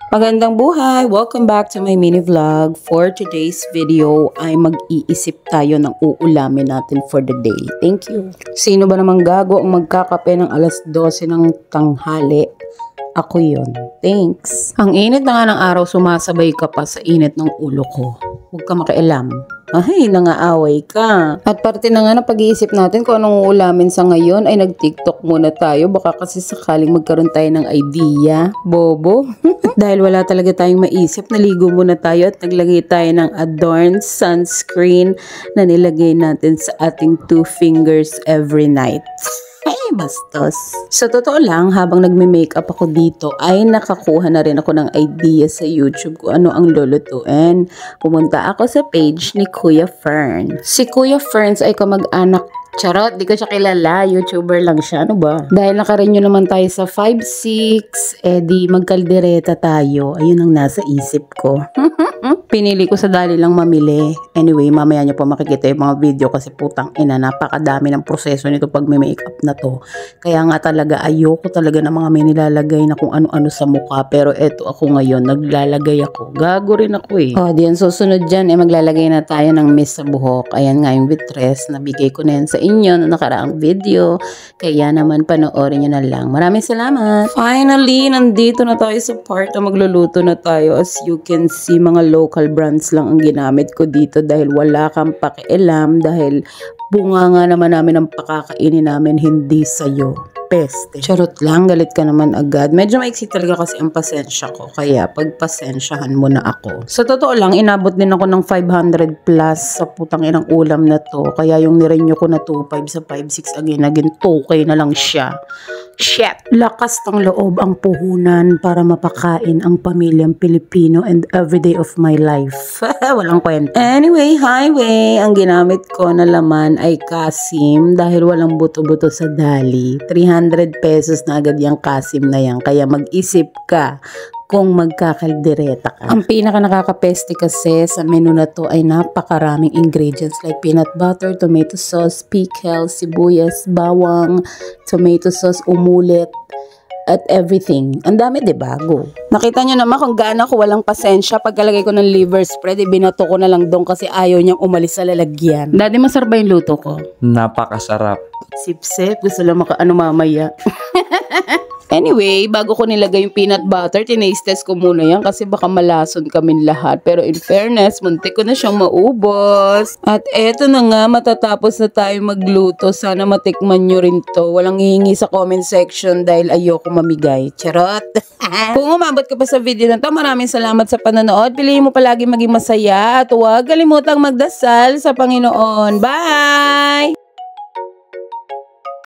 Magandang buhay! Welcome back to my mini vlog. For today's video ay mag-iisip tayo ng uulamin natin for the day. Thank you! Sino ba namang gago ang magkakape ng alas 12 ng tanghali? Ako yun. Thanks! Ang init na nga ng araw, sumasabay ka pa sa init ng ulo ko. Huwag ka makialam. Ay, nangaaway ka. At parte na nga ng pag-iisip natin kung anong uulamin sa ngayon ay nag-TikTok muna tayo. Baka kasi sakaling magkaroon tayo ng idea. Bobo. Dahil wala talaga tayong maisip, naligo muna tayo at naglagay tayo ng adorned sunscreen na nilagay natin sa ating 2 fingers every night. Ay, bastos. Sa totoo lang, habang nagme-makeup ako dito, ay nakakuha na rin ako ng idea sa YouTube kung ano ang lulutuin. Pumunta ako sa page ni Kuya Fern. Si Kuya Ferns ay kamag-anak. Charot, di ko siya kilala. YouTuber lang siya. Ano ba? Dahil nakarenew naman tayo sa 5-6, di magkaldereta tayo. Ayun ang nasa isip ko. Pinili ko sa dali lang mamili. Anyway, mamaya nyo pa makikita yung mga video kasi putang ina, napakadami ng proseso nito pag may makeup na to. Kaya nga talaga, ayoko talaga ng mga may nilalagay na kung ano-ano sa mukha. Pero eto ako ngayon, naglalagay ako. Gago rin ako eh. O, diyan, susunod dyan, maglalagay na tayo ng mist sa buhok. Ayan nga yung Vitress, nabigay ko na yan sa inyo na nakaraang video. Kaya naman panoorin nyo na lang. Maraming salamat. Finally, nandito na tayo sa part na magluluto na tayo. As you can see, mga local brands lang ang ginamit ko dito dahil wala kang pakialam, dahil bunga nga naman namin ang pakakainin namin, hindi sa'yo. Peste. Charot lang, galit ka naman agad. Medyo maiksi talaga kasi ang pasensya ko. Kaya pagpasensyahan mo na ako. Sa totoo lang, inabot din ako ng 500 plus sa putang inang ulam na to. Kaya yung nirenew ko na 2.5 sa 5.6 naging 2K na lang siya. Shit! Lakas ng loob ang puhunan para mapakain ang pamilyang Pilipino and everyday of my life. Walang kwenta. Anyway, highway. Ang ginamit ko na laman ay kasim dahil walang buto-buto sa dali. 300 pesos na agad yung kasim na yan. Kaya mag-isip ka kung magkakaldereta ka. Ang pinaka nakakapeste kasi sa menu na to ay napakaraming ingredients like peanut butter, tomato sauce, pickle, sibuyas, bawang, tomato sauce, umulit, at everything. Ang dami, diba? Go. Nakita nyo naman kung gaano ko walang pasensya. Pagkalagay ko ng liver spread, binato ko na lang doon kasi ayaw niyang umalis sa lalagyan. Daddy, masarap ba yung luto ko? Napakasarap. Sip-sip. Gusto lang mamaya. Anyway, bago ko nilagay yung peanut butter, tinaste test ko muna yan kasi baka malason kami lahat. Pero in fairness, muntik ko na siyang maubos. At eto na nga, matatapos na tayo magluto. Sana matikman nyo rin to. Walang hihingi sa comment section dahil ayoko mamigay. Charot! Kung umabot ka pa sa video na to, maraming salamat sa panonood. Piliin mo palagi maging masaya at huwag kalimutang magdasal sa Panginoon. Bye!